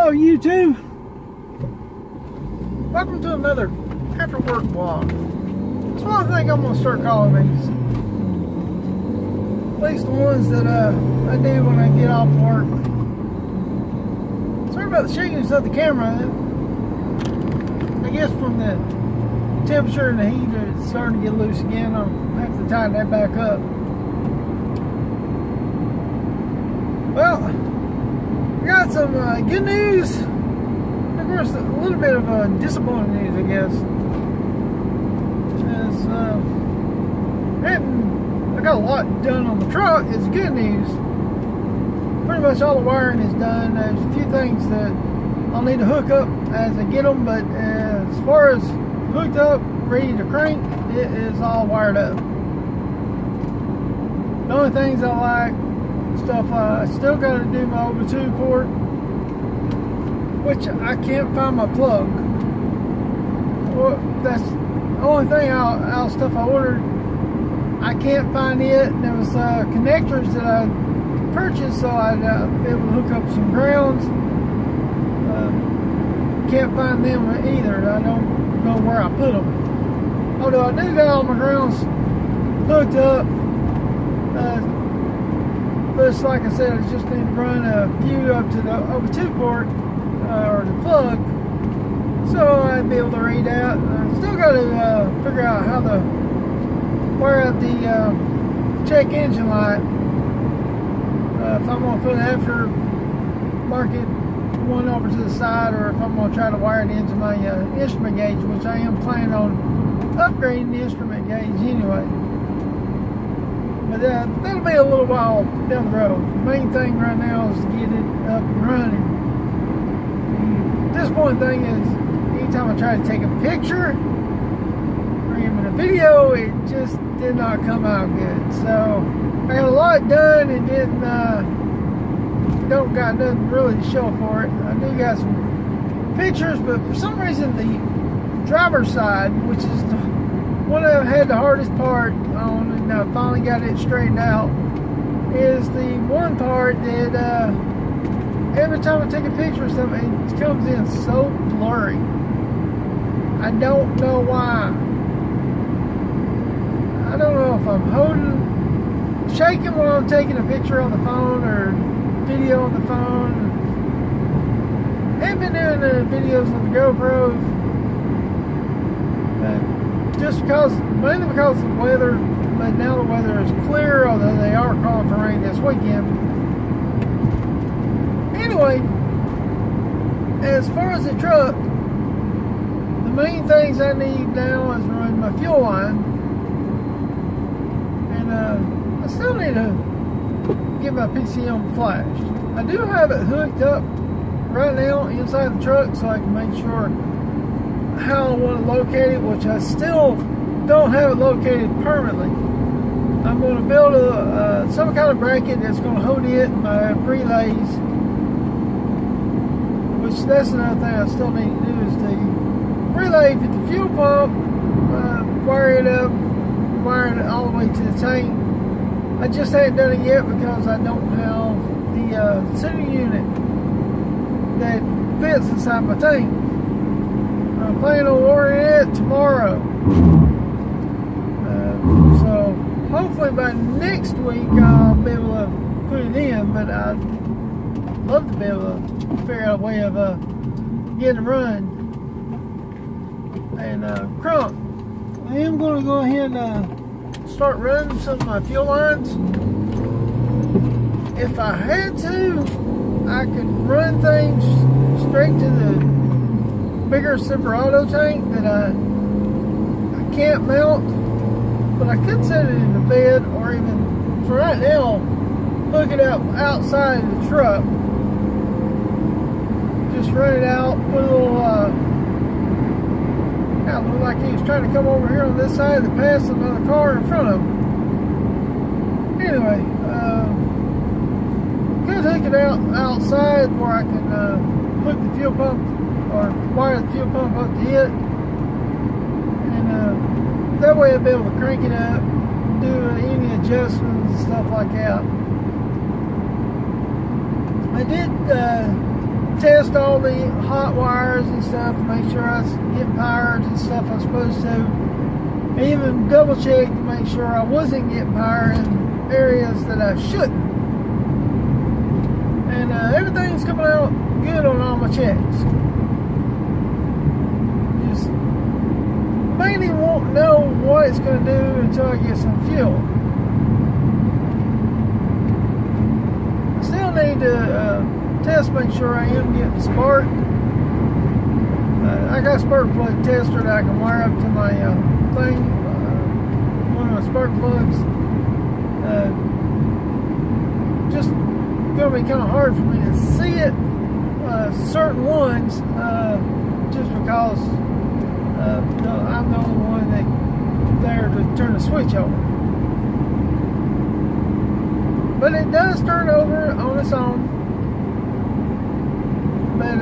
Hello YouTube! Welcome to another after work vlog. That's what I think I'm going to start calling these. At least the ones that I do when I get off work. Sorry about the shakiness of the camera. I guess from the temperature and the heat it's starting to get loose again. I'll have to tighten that back up. Well, we got some good news. Of course, a little bit of disappointing news, I guess. I got a lot done on the truck. It's good news. Pretty much all the wiring is done. There's a few things that I'll need to hook up as I get them, but as far as hooked up, ready to crank, it is all wired up. The only things I like, stuff I still got to do my over 2 port, which I can't find my plug. Well, that's the only thing stuff I ordered. I can't find it. And there was connectors that I purchased so I'd be able to hook up some grounds. Can't find them either. I don't know where I put them. Although I do got all my grounds hooked up. But it's like I said, I just need to run a few up to the over 2 port or the plug, so I'd be able to read out. I still got to figure out how to wire out the check engine light. If I'm going to put an aftermarket one over to the side, or if I'm going to try to wire it into my instrument gauge, which I am planning on upgrading the instrument gauge anyway. But that'll be a little while down the road. The main thing right now is to get it up and running. The disappointing thing is, anytime I try to take a picture or even a video, it just did not come out good. So I got a lot done and don't got nothing really to show for it. I do got some pictures, but for some reason the driver's side, which is the one I've had the hardest part on, and I finally got it straightened out, is the one part that every time I take a picture of something, it comes in so blurry. I don't know why. I don't know if I'm shaking while I'm taking a picture on the phone or video on the phone. I've been doing the videos on the GoPro. Just mainly because of the weather, but now the weather is clear, although they are calling for rain this weekend. Anyway, as far as the truck, the main things I need now is run my fuel line, and I still need to get my PCM flashed. I do have it hooked up right now inside the truck so I can make sure how I want to locate it, which I still don't have it located permanently. I'm going to build some kind of bracket that's going to hold it, my relays, which that's another thing I still need to do, is the relay for the fuel pump, wire it up, wire it all the way to the tank. I just haven't done it yet because I don't have the sending unit that fits inside my tank. I'm planning on ordering it tomorrow. So hopefully by next week I'll be able to put it in, but I'd love to be able to figure out a way of getting it run. And crunk, I am going to go ahead and start running some of my fuel lines. If I had to, I could run things straight to the bigger Silverado tank that I can't mount, but I could set it in the bed, or even for right now, hook it up outside of the truck. Just run it out, put a little kind of looked like he was trying to come over here on this side to pass another car in front of him. Anyway, could hook it out outside where I can hook the fuel pump or wire the fuel pump up to it, and that way I'll be able to crank it up, do any adjustments and stuff like that. I did test all the hot wires and stuff, make sure I was getting powered and stuff I was supposed to. Even double check to make sure I wasn't getting power in areas that I shouldn't. And everything's coming out good on all my checks. Just mainly won't know what it's going to do until I get some fuel. I still need to test, make sure I am getting spark. I got a spark plug tester that I can wire up to my thing, one of my spark plugs. Just gonna be kind of hard for me to see it, certain ones, just because I'm the only one there to turn the switch over. But it does turn over on its own. But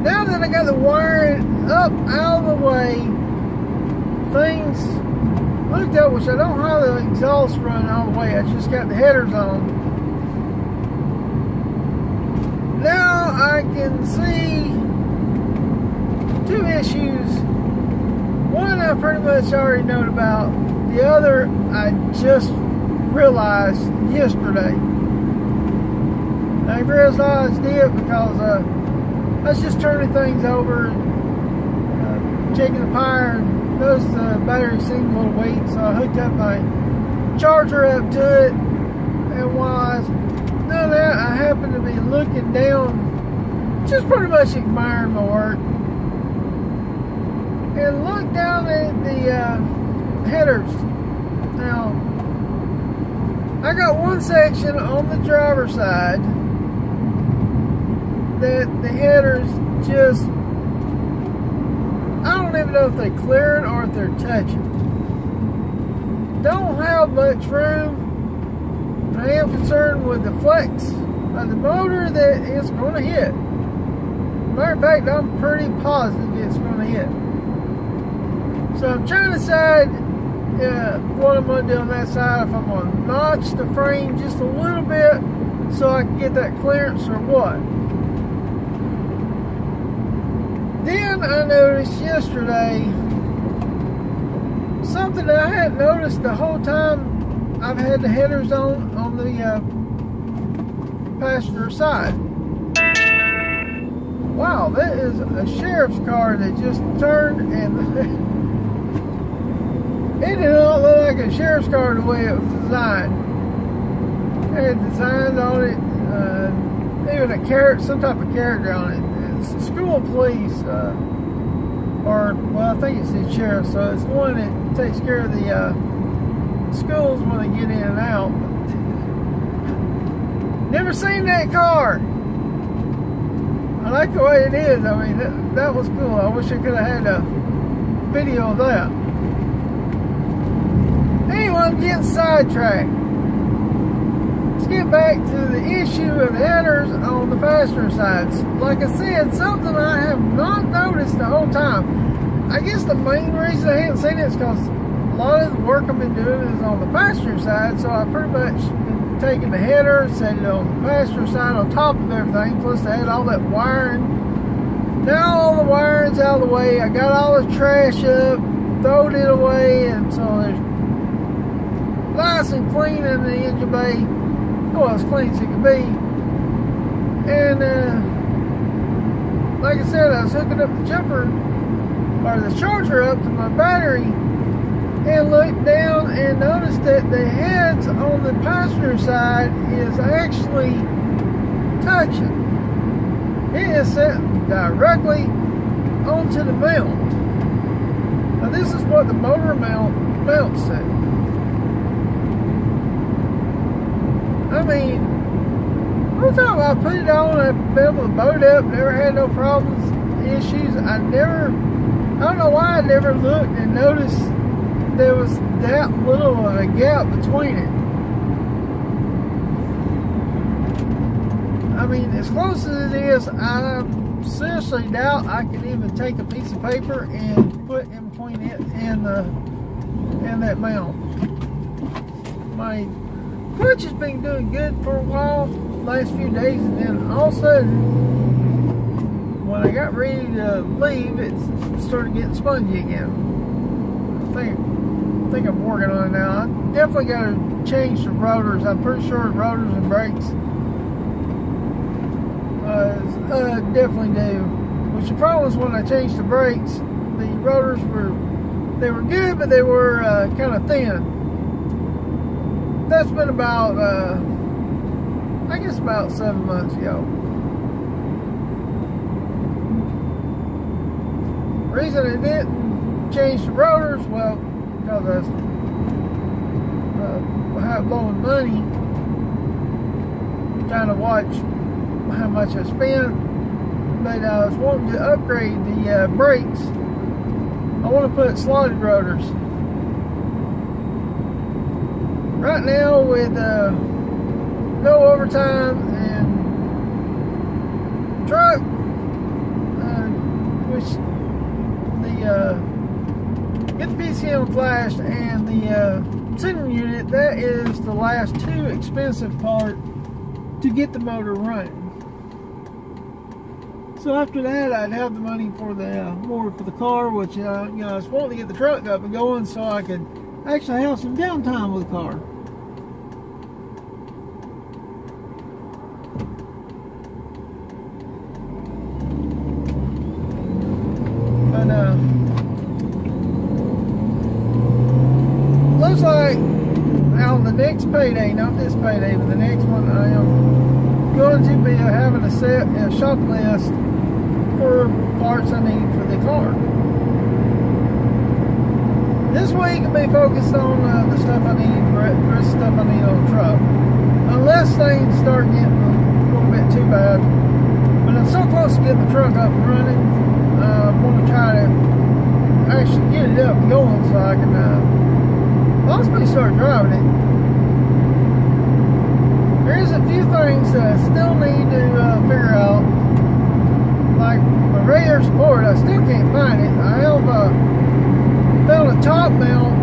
now that I got the wiring up out of the way, things looked up, which I don't have the exhaust running all the way. I just got the headers on. Now I can see two issues. One I pretty much already know about. The other I just realized yesterday. I realized it because I was just turning things over and checking the power, and noticed the battery seemed a little weak, so I hooked up my charger up to it. And while I was doing that, I happened to be looking down, just pretty much admiring my work, and looked down at the headers. Now, I got one section on the driver's side that the headers just, I don't even know if they clear it or if they're touching. Don't have much room. I am concerned with the flex of the motor that it's going to hit. Matter of fact, I'm pretty positive it's going to hit. So I'm trying to decide what I'm going to do on that side, if I'm going to notch the frame just a little bit so I can get that clearance or what. Then I noticed yesterday something that I hadn't noticed the whole time I've had the headers on the passenger side. Wow, that is a sheriff's car that just turned, and it did not look like a sheriff's car the way it was designed. It had designs on it, even a character, some type of character on it. It's the school police, or, well, I think it's the sheriff, so it's the one that takes care of the schools when they get in and out. Never seen that car. I like the way it is. I mean, that was cool. I wish I could have had a video of that. Anyway, I'm getting sidetracked. Let's get back to the issue of headers on the passenger sides. Like I said, something I have not noticed the whole time. I guess the main reason I haven't seen it is because a lot of the work I've been doing is on the passenger side, so I've pretty much been taking the header, set it on the passenger side on top of everything, plus I had all that wiring. Now all the wiring's out of the way, I got all the trash up, throwed it away, and so there's nice and clean in the engine bay. Well, as clean as it can be. And like I said, I was hooking up the jumper, or the charger up to my battery, and looked down and noticed that the heads on the passenger side is actually touching. It is sitting directly onto the mount. Now this is what the motor mounts to. I mean, one time I put it on, I've been able to boat up, never had no problems, issues. I don't know why I never looked and noticed there was that little of a gap between it. I mean, as close as it is, I seriously doubt I can even take a piece of paper and put in between it and that mount. My clutch has been doing good for a while, last few days, and then all of a sudden when I got ready to leave, it started getting spongy again. I think I'm working on it now. I definitely got to change the rotors. I'm pretty sure rotors and brakes definitely do. Which the problem is when I changed the brakes, the rotors were good, but they were kind of thin. That's been about I guess about 7 months ago. The reason I didn't change the rotors, well, because I was blowing money trying to watch how much I spent, but I was wanting to upgrade the brakes. I want to put slotted rotors. Right now with no overtime and truck, which the get the PCM flashed and the center unit, that is the last two expensive part to get the motor running. So after that, I'd have the money for the more for the car, which I was wanting to get the truck up and going so I could actually have some downtime with the car. But looks like on the next payday, not this payday, but the next one, I am going to be having a shop list for parts I need for the car. This week will be focused on the stuff I need, the rest stuff I need on the truck. Unless things start getting a little bit too bad. But I'm so close to getting the truck up and running. I want to try to actually get it up and going so I can possibly start driving it. There's a few things that I still need to figure out. Like my radiator support, I still can't find it. I have found a top mount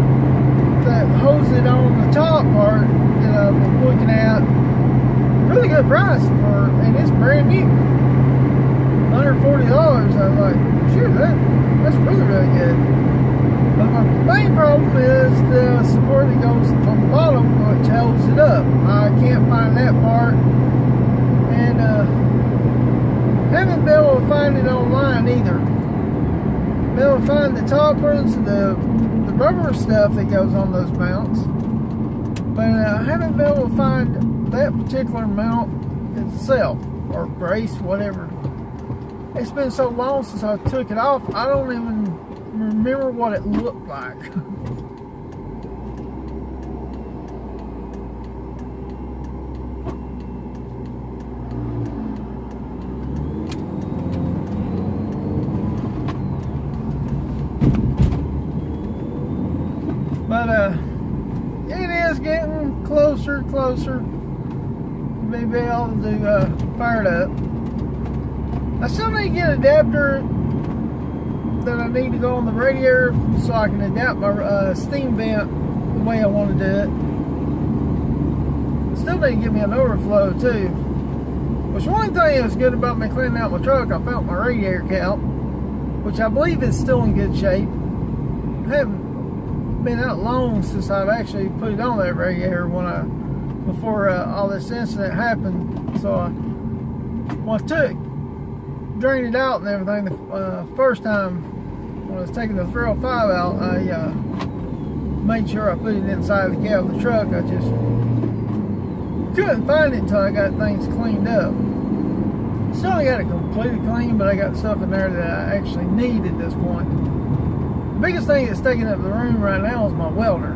that holds it on the top part that I've been looking at. Really good price for, and it's brand new. $140. I was like, sure, that's really good. But my main problem is the support that goes on the bottom, which holds it up. I can't find that part, and haven't been able to find it online either. Been able to find the toppers, the rubber stuff that goes on those mounts, but I haven't been able to find that particular mount itself, or brace, whatever. It's been so long since I took it off, I don't even remember what it looked like. But it is getting closer to be able to fire it up. I still need to get an adapter that I need to go on the radiator so I can adapt my steam vent the way I want to do it. Still need to give me an overflow too. Which one thing that's good about me cleaning out my truck, I found my radiator cap, which I believe is still in good shape. I haven't been out long since I've actually put it on that radiator before all this incident happened. So when I drained it out and everything the first time when I was taking the 305 out, I made sure I put it inside the cab of the truck. I just couldn't find it until I got things cleaned up. Still I got it completely clean, but I got stuff in there that I actually need at this point. The biggest thing that's taking up the room right now is my welder,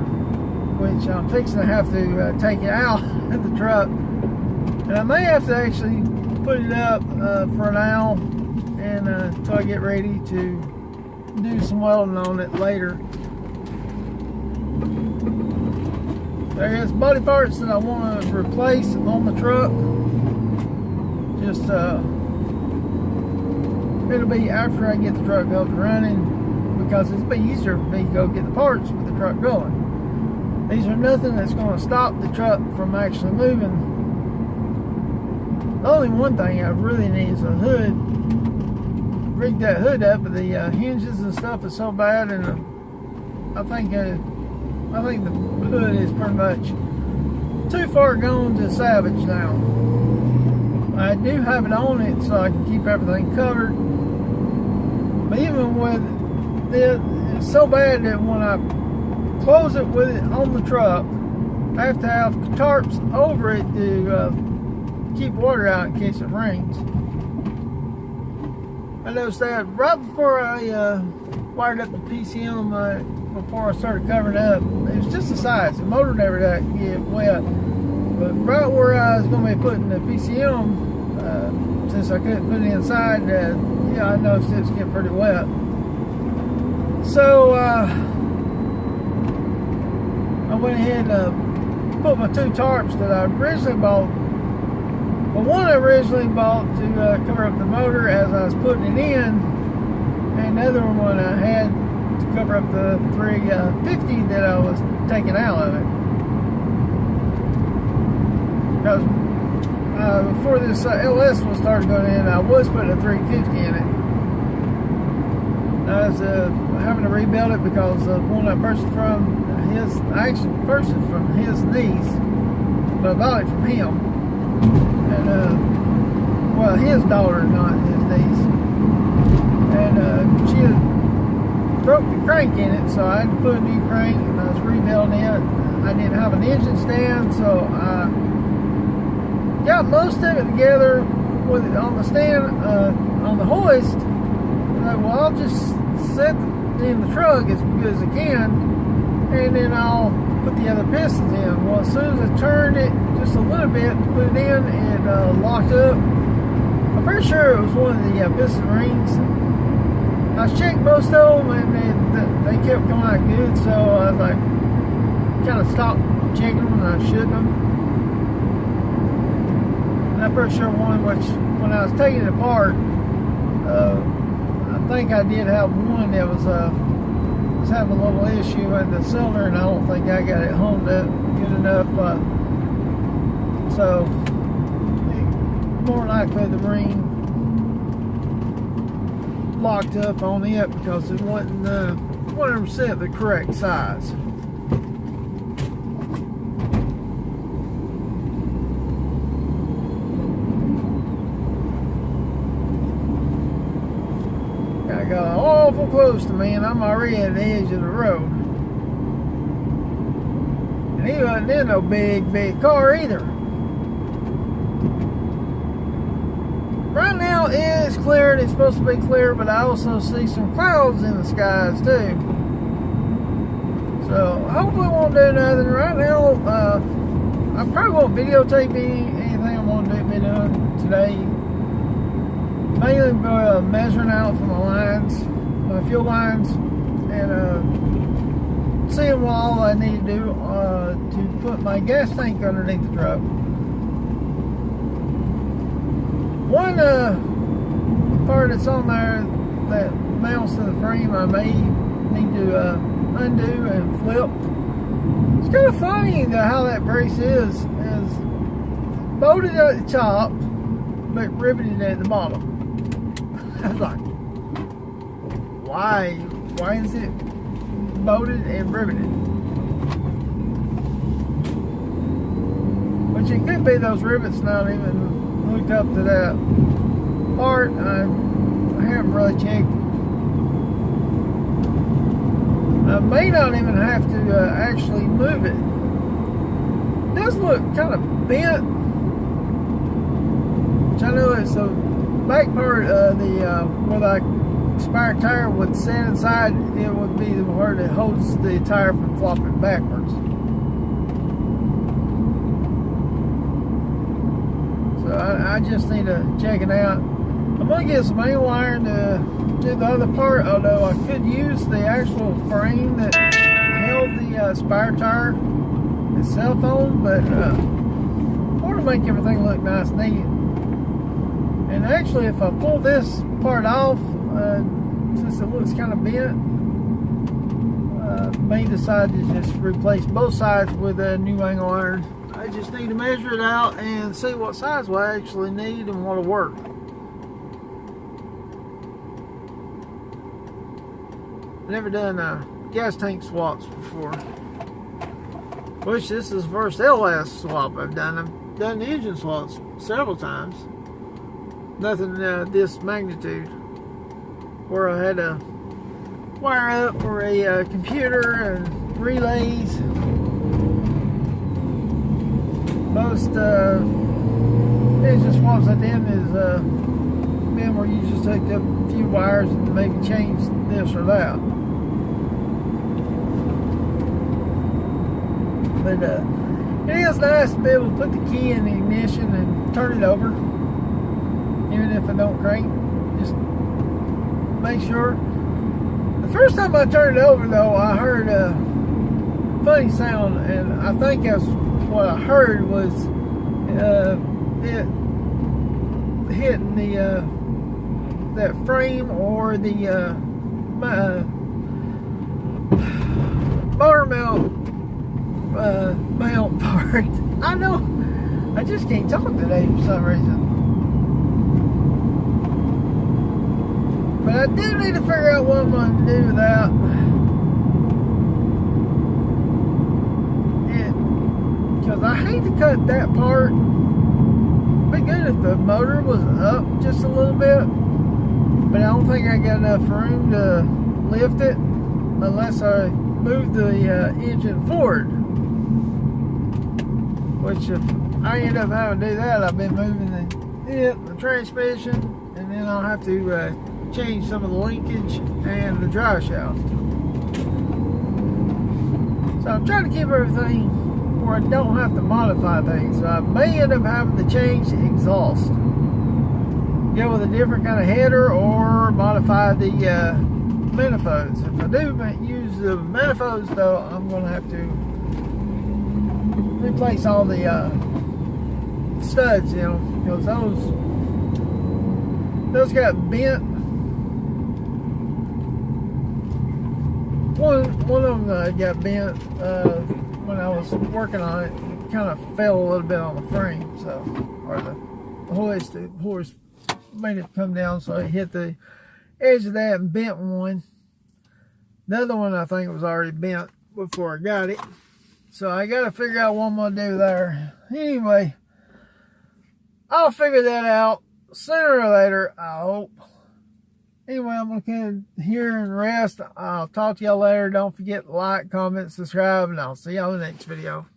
which I'm fixing to have to take it out of the truck. And I may have to actually put it up for now and until I get ready to do some welding on it later. There's body parts that I want to replace on the truck. Just it'll be after I get the truck up and running, because it'll be easier for me to go get the parts with the truck going. These are nothing that's going to stop the truck from actually moving. The only one thing I really need is a hood rigged that hood up, but the hinges and stuff is so bad, and I think the hood is pretty much too far gone to salvage now. I do have it on it so I can keep everything covered, but even with it, it's so bad that when I close it with it on the truck, I have to have tarps over it to keep water out in case it rains. I noticed that right before I wired up the PCM, before I started covering it up, it was just the size. The motor never got get wet. But right where I was going to be putting the PCM, since I couldn't put it inside, yeah, I noticed it was getting pretty wet. So I went ahead and put my 2 tarps that I originally bought. Well, one I originally bought to cover up the motor as I was putting it in, and the other one I had to cover up the 350 that I was taking out of it. Because before this LS was started going in, I was putting a 350 in it. I was having to rebuild it because the one I purchased from I actually purchased it from his niece, but I bought it from him. And well, his daughter, not his niece. And she had broke the crank in it, so I had to put a new crank, and I was rebuilding it. I didn't have an engine stand, so I got most of it together with it on the stand, on the hoist. And I, well, I'll just set it in the truck as good as I can, and then I'll put the other pistons in. Well, as soon as I turned it just a little bit to put it in, it locked up. I'm pretty sure it was one of the piston rings. I checked most of them, and they kept coming out good, so I was like, kind of stopped checking them, and I shouldn't have. And I'm pretty sure one which, when I was taking it apart, I think I did have one that was having a little issue in the cylinder, and I don't think I got it honed up good enough. So more likely the ring locked up on it because it wasn't 100% the correct size. I got awful close to me, and I'm already at the edge of the road. And he wasn't in no big car either. Right now it is clear, and it's supposed to be clear, but I also see some clouds in the skies too. So hopefully it won't do nothing. Right now, I probably won't videotape anything I'm going to be doing today. Mainly measuring out for my lines, my fuel lines, and seeing what all I need to do to put my gas tank underneath the truck. One part that's on there that mounts to the frame I may need to undo and flip. It's kind of funny how that brace is bolted at the top but riveted at the bottom. I was like, why is it bolted and riveted? Which it could be those rivets not even hooked up to that part. I haven't really checked. I may not even have to actually move it. It does look kind of bent, which I know it's the back part of the where the spare tire would sit inside. It would be the where that holds the tire from flopping backwards. So I just need to check it out. I'm gonna get some main wiring to do the other part, although I could use the actual frame that held the spare tire itself on, but I want to make everything look nice and neat. And actually, if I pull this part off, since it looks kind of bent, may decide to just replace both sides with a new angle iron. I just need to measure it out and see what size I actually need and what'll work. Never done gas tank swaps before. Which this is the first LS swap I've done. I've done engine swaps several times. Nothing this magnitude. Where I had to wire up for a computer and relays. Most engine swaps I did is been where you just take up a few wires and maybe change this or that. But it is nice to be able to put the key in the ignition and turn it over, even if it don't crank. Just make sure. The first time I turned it over, though, I heard a funny sound, and I think that's what I heard was it hitting the that frame or the motor mount part. I know, I just can't talk today for some reason. But I do need to figure out what I'm going to do with that. Because I hate to cut that part. It'd be good if the motor was up just a little bit. But I don't think I got enough room to lift it unless I move the engine forward. Which if I end up having to do that, I've been moving the transmission, and then I'll have to change some of the linkage and the drive shaft. So I'm trying to keep everything where I don't have to modify things. So I may end up having to change the exhaust. Go with a different kind of header or modify the manifolds. If I do use the manifolds, though, I'm going to have to replace all the studs, you know, because those got bent. One of them got bent when I was working on it. It kind of fell a little bit on the frame, so, or the hoist made it come down, so it hit the edge of that and bent one. The other one I think was already bent before I got it. So I got to figure out what I'm going to do there. Anyway, I'll figure that out sooner or later, I hope. Anyway, I'm going to come here and rest. I'll talk to y'all later. Don't forget to like, comment, subscribe, and I'll see y'all in the next video.